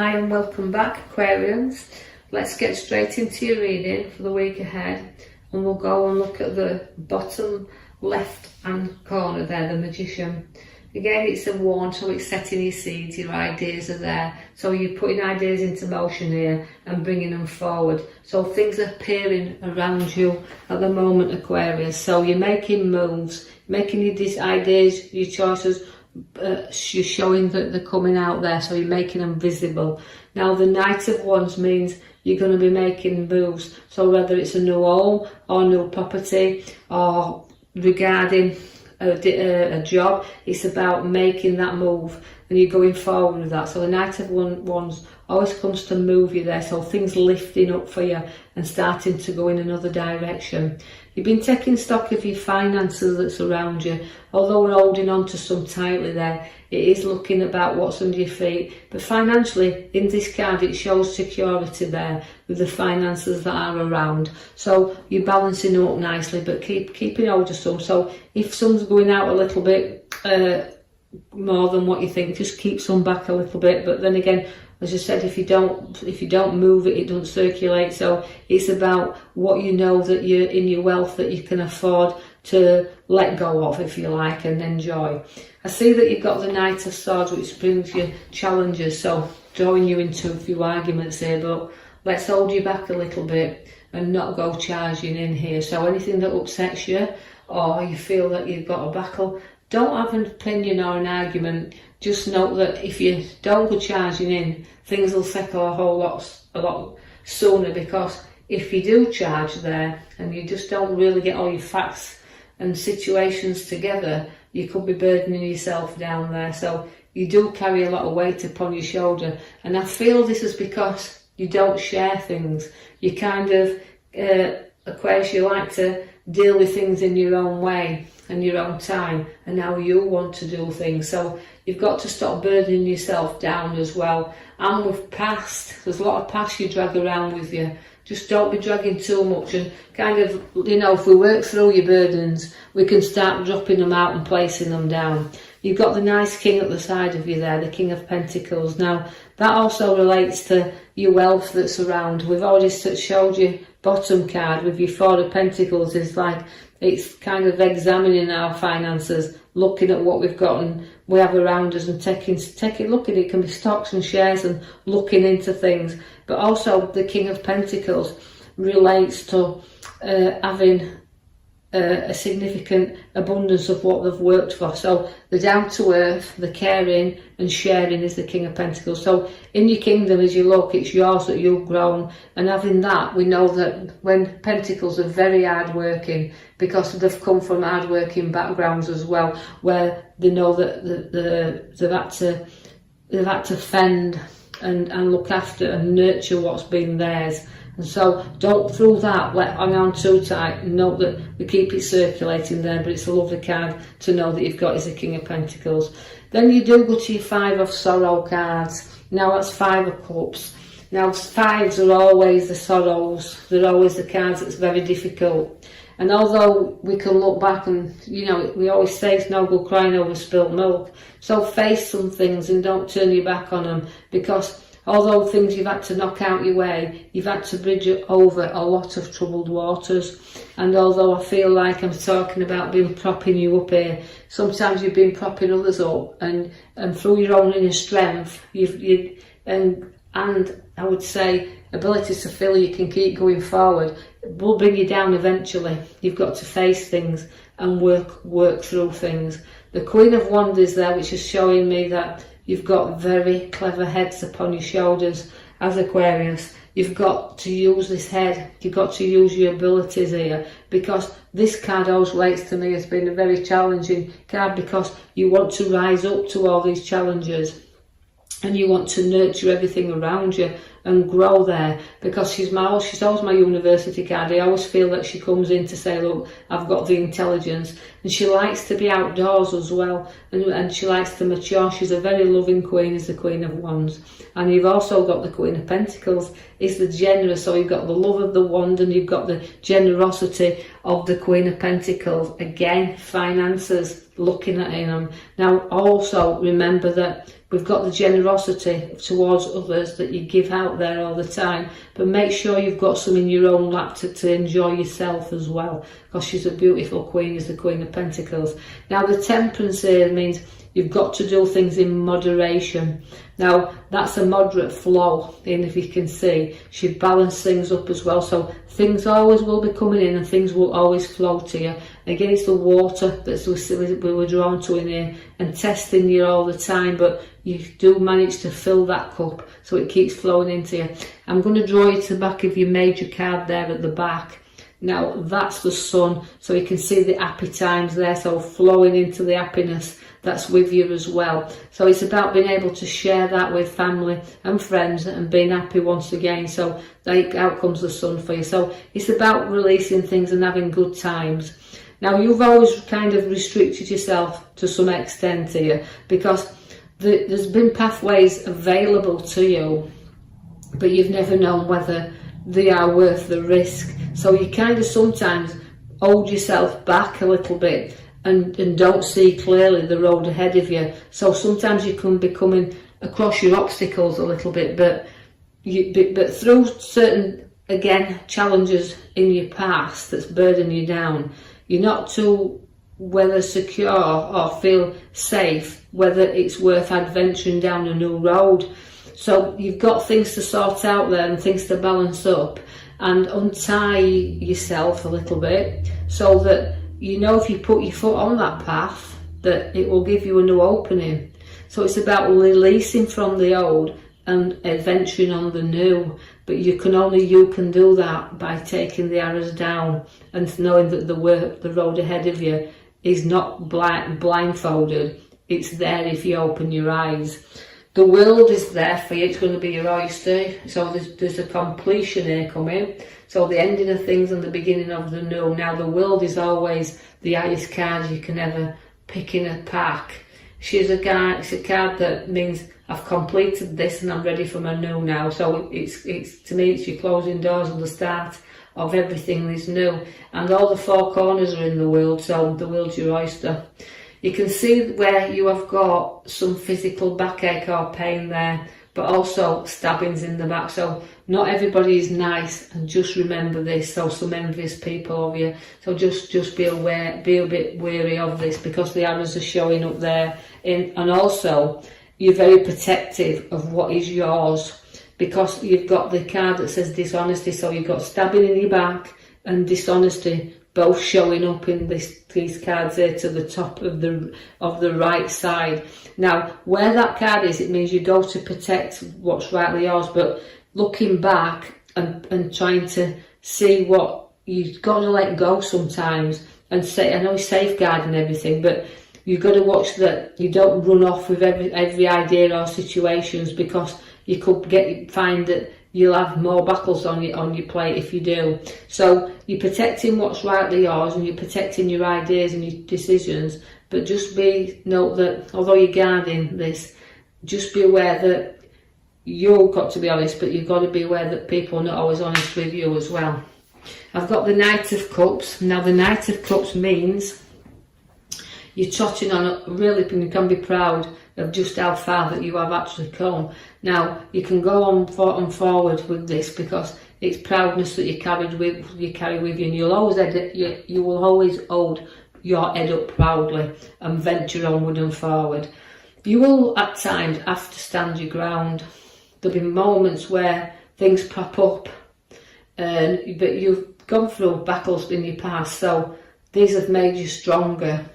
Hi and welcome back, Aquarians. Let's get straight into your reading for the week ahead, and we'll go and look at the bottom left hand corner there, the Magician. Again, it's a wand, so it's setting your seeds, your ideas are there. So you're putting ideas into motion here and bringing them forward. So things are appearing around you at the moment, Aquarius. So you're making moves, making your ideas, your choices, you're showing that they're coming out there, so you're making them visible. Now the Knight of Wands means you're going to be making moves, so whether it's a new home or new property or regarding a job, it's about making that move and you're going forward with that. So the Knight of Wands always comes to move you there, so things lifting up for you and starting to go in another direction. You've been taking stock of your finances that's around you. Although we're holding on to some tightly there, it is looking about what's under your feet. But financially, in this card, it shows security there with the finances that are around. So you're balancing them up nicely, but keeping hold of some. So if some's going out a little bit more than what you think, just keep some back a little bit. But then again, as I said, if you don't move it, it doesn't circulate. So it's about what you know that you're in your wealth that you can afford to let go of, if you like, and enjoy. I see that you've got the Knight of Swords, which brings you challenges, so drawing you into a few arguments here, but let's hold you back a little bit and not go charging in here. So anything that upsets you or you feel that you've got a battle, don't have an opinion or an argument. Just note that if you don't go charging in, things will settle a lot sooner, because if you do charge there and you just don't really get all your facts and situations together, you could be burdening yourself down there. So you do carry a lot of weight upon your shoulder, and I feel this is because you don't share things. You kind of, Aquarius, you like to deal with things in your own way and your own time and how you want to do things. So you've got to stop burdening yourself down as well. And with past, there's a lot of past you drag around with you. Just don't be dragging too much, and kind of, if we work through your burdens, we can start dropping them out and placing them down. You've got the nice King at the side of you there, the King of Pentacles. Now, that also relates to your wealth that's around. We've already showed you bottom card with your Four of Pentacles. Is like, it's kind of examining our finances, looking at what we've got and we have around us, and taking looking. It can be stocks and shares and looking into things. But also the King of Pentacles relates to having a significant abundance of what they've worked for. So the down to earth, the caring and sharing is the King of Pentacles. So in your kingdom, as you look, it's yours that you've grown, and having that, we know that when Pentacles are very hard working, because they've come from hard working backgrounds as well, where they know that they've had to fend and look after and nurture what's been theirs. And so don't through that let hang on too tight. Note that we keep it circulating there, but it's a lovely card to know that you've got is the King of Pentacles. Then you do go to your Five of Sorrow cards. Now that's Five of Cups. Now fives are always the sorrows, they're always the cards that's very difficult. And although we can look back and, we always say it's no good crying over spilt milk. So face some things and don't turn your back on them, because although things you've had to knock out your way, you've had to bridge over a lot of troubled waters. And although I feel like I'm talking about being propping you up here, sometimes you've been propping others up, and through your own inner strength, and I would say ability to feel you can keep going forward, will bring you down eventually. You've got to face things and work through things. The Queen of Wands is there, which is showing me that you've got very clever heads upon your shoulders as Aquarius. You've got to use this head, you've got to use your abilities here, because this card always relates to me as being a very challenging card, because you want to rise up to all these challenges and you want to nurture everything around you and grow there, because she's always my university card. I always feel that she comes in to say, look, I've got the intelligence, and she likes to be outdoors as well, and she likes to mature. She's a very loving queen, is the Queen of Wands. And you've also got the Queen of Pentacles, is the generous, so you've got the love of the wand and you've got the generosity of the Queen of Pentacles. Again, finances, looking at him. Now also remember that we've got the generosity towards others that you give out there all the time, but make sure you've got some in your own lap to enjoy yourself as well, because she's a beautiful queen, is the Queen of Pentacles. Now the Temperance here means you've got to do things in moderation. Now that's a moderate flow, and if you can see, she balanced things up as well, so things always will be coming in and things will always flow to you. Again, it's the water that we were drawn to in here and testing you all the time, but you do manage to fill that cup so it keeps flowing into you. I'm going to draw you to the back of your major card there at the back. Now that's the Sun, so you can see the happy times there, so flowing into the happiness that's with you as well. So it's about being able to share that with family and friends and being happy once again. So out comes the Sun for you. So it's about releasing things and having good times. Now you've always kind of restricted yourself to some extent here, because there's been pathways available to you, but you've never known whether they are worth the risk. So you kind of sometimes hold yourself back a little bit and don't see clearly the road ahead of you. So sometimes you can be coming across your obstacles a little bit, but through certain, again, challenges in your past that's burdening you down, you're not too whether secure or feel safe, whether it's worth adventuring down a new road. So you've got things to sort out there and things to balance up and untie yourself a little bit, so that you know if you put your foot on that path that it will give you a new opening. So it's about releasing from the old and adventuring on the new, but you can do that by taking the arrows down and knowing that the road ahead of you is not blindfolded. It's there if you open your eyes. The world is there for you. It's going to be your oyster. So there's a completion here coming. So the ending of things and the beginning of the new. Now the world is always the highest card you can ever pick in a pack. It's a card that means I've completed this and I'm ready for my new now. So it's to me, it's your closing doors and the start of everything is new. And all the four corners are in the world, so the world's your oyster. You can see where you have got some physical backache or pain there, but also stabbings in the back. So not everybody is nice, and just remember this. So some envious people of you. So just be aware, be a bit wary of this, because the arrows are showing up there. And also you're very protective of what is yours, because you've got the card that says dishonesty. So you've got stabbing in your back and dishonesty both showing up in these cards here to the top of the right side. Now where that card is, it means you go to protect what's rightly yours, but looking back and trying to see what you've got to let go sometimes, and say, I know safeguarding everything, but you've got to watch that you don't run off with every idea or situations, because you could find that you'll have more battles on your plate if you do. So you're protecting what's rightly yours and you're protecting your ideas and your decisions, but just note that although you're guarding this, just be aware that you've got to be honest, but you've got to be aware that people are not always honest with you as well. I've got the Knight of Cups. Now the Knight of Cups means you're touching on really, you can be proud of just how far that you have actually come. Now you can go on forward with this, because it's proudness that you carry with you, and you will always hold your head up proudly and venture onward and forward. You will at times have to stand your ground. There'll be moments where things pop up, but you've gone through battles in your past, so these have made you stronger.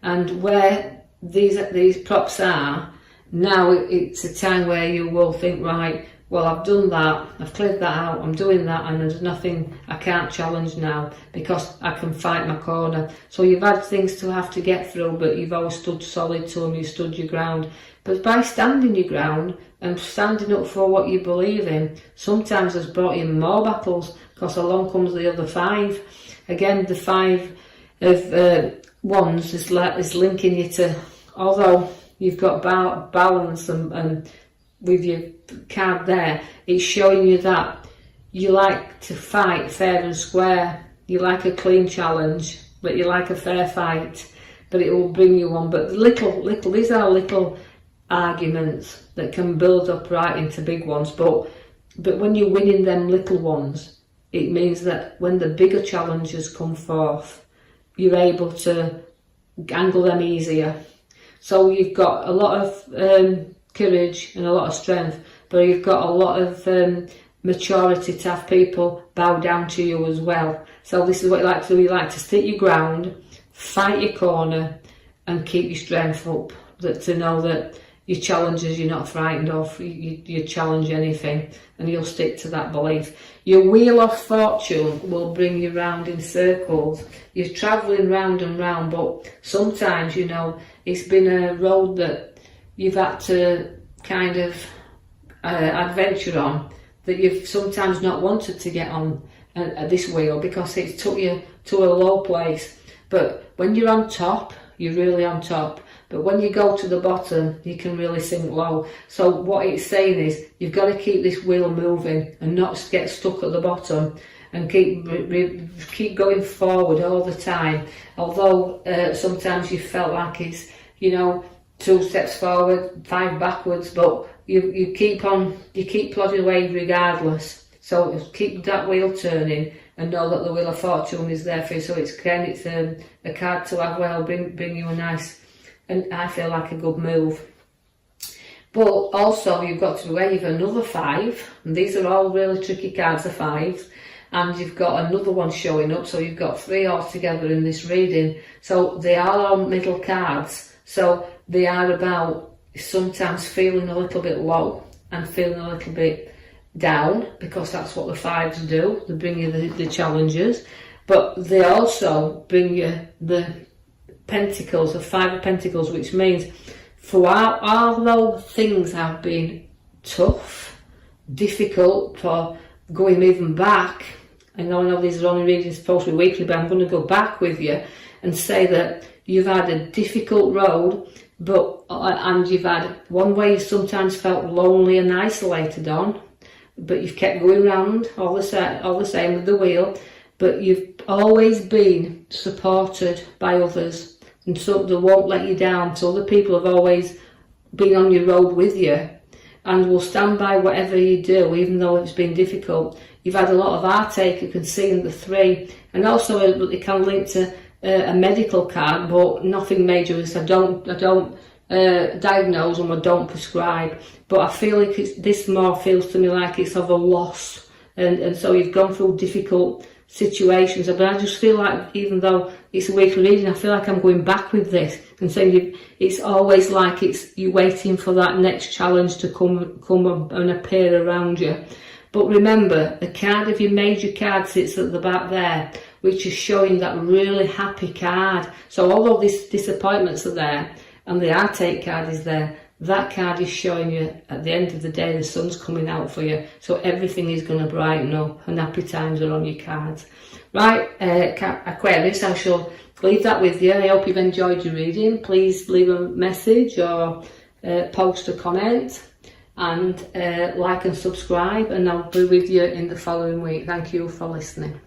And where these props are now, it's a time where you will think, right, well, I've done that, I've cleared that out, I'm doing that, and there's nothing I can't challenge now, because I can fight my corner. So you've had things to have to get through, but you've always stood solid to them, you stood your ground. But by standing your ground and standing up for what you believe in, sometimes has brought you more battles, because along comes the other five. Again, the five of wands is linking you to, although you've got balance and with your card there, it's showing you that you like to fight fair and square. You like a clean challenge, but you like a fair fight. but it will bring you on. But these are little arguments that can build up right into big ones. But when you're winning them little ones, it means that when the bigger challenges come forth, you're able to handle them easier. So you've got a lot of courage and a lot of strength, but you've got a lot of maturity to have people bow down to you as well. So this is what you like to do. You like to stick your ground, fight your corner, and keep your strength up. To know that your challenges you're not frightened of. You challenge anything, and you'll stick to that belief. Your wheel of fortune will bring you round in circles. You're travelling round and round, but sometimes, you know, it's been a road that you've had to kind of adventure on, that you've sometimes not wanted to get on this wheel because it took you to a low place. But when you're on top, you're really on top. But when you go to the bottom, you can really sink low. So what it's saying is, you've got to keep this wheel moving and not get stuck at the bottom, and keep going forward all the time. Although sometimes you felt like it's, you know, 2 steps forward, 5 backwards, but you keep plodding away regardless. So keep that wheel turning and know that the wheel of fortune is there for you. So it's a card to have, well, bring you a nice, and I feel like a good move. But also you've got to wave another 5, and these are all really tricky cards, the 5s, and you've got another one showing up, so you've got 3 altogether in this reading. So they are all middle cards, so they are about sometimes feeling a little bit low and feeling a little bit down, because that's what the 5s do. They bring you the challenges, but they also bring you the Pentacles, the 5 of Pentacles, which means although things have been tough, difficult, for going even back, I know these are only readings supposed to be weekly, but I'm going to go back with you and say that you've had a difficult road, and you've had one way you sometimes felt lonely and isolated on, but you've kept going round all the same with the wheel, but you've always been supported by others, and so they won't let you down. So other people have always been on your road with you and will stand by whatever you do, even though it's been difficult. You've had a lot of heartache, you can see in the 3, and also it can link to a medical card, but nothing major. I don't diagnose and I don't prescribe, but I feel like this more feels to me like it's of a loss, and so you've gone through difficult situations. But I just feel like, even though it's a weekly reading, I feel like I'm going back with this and saying it's always like you're waiting for that next challenge to come and appear around you. But remember, the card of your major card sits at the back there, which is showing that really happy card. So although these disappointments are there and the heartache card is there, that card is showing you at the end of the day the sun's coming out for you. So everything is going to brighten up and happy times are on your cards. Right, Aquarius, I shall leave that with you. I hope you've enjoyed your reading. Please leave a message or post a comment, and like and subscribe, and I'll be with you in the following week. Thank you for listening.